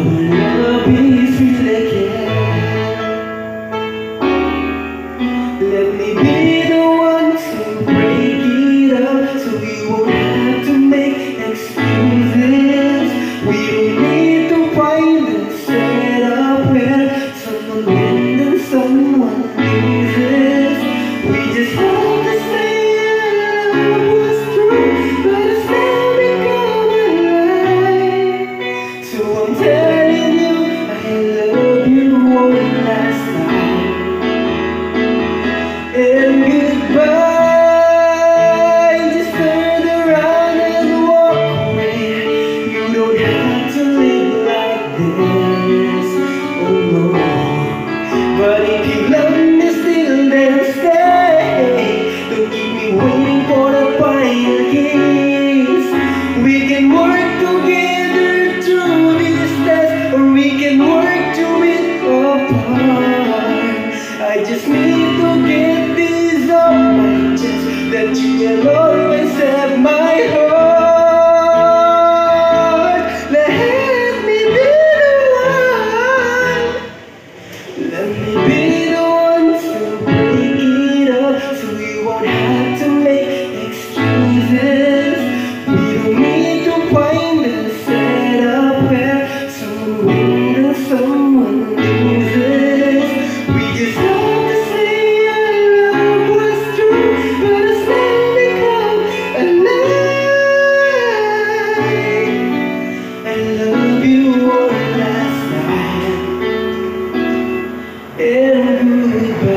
will never be free again. Let me be the one to break it up, so we won't have to make excuses. We don't need to find a setup where someone wins and someone loses. We just have to say our love was true, but it's now become a lie. So I'm telling you, I love you one last time. And goodbye, just turn around and walk away. You don't have to live like this, oh no. But if you love me still, then stay. Don't keep me waiting for the final kiss. We can work together through this test, or we can work to it apart. I just need to get this off my chest, that you will always have my heart. Let me be the one. Let me be the one to break it up, so we won't have to make excuses. We don't need to find a setup where someone wins and someone loses. We just have to say our love was true, but it's now become a lie. I love you one last time, and goodbye.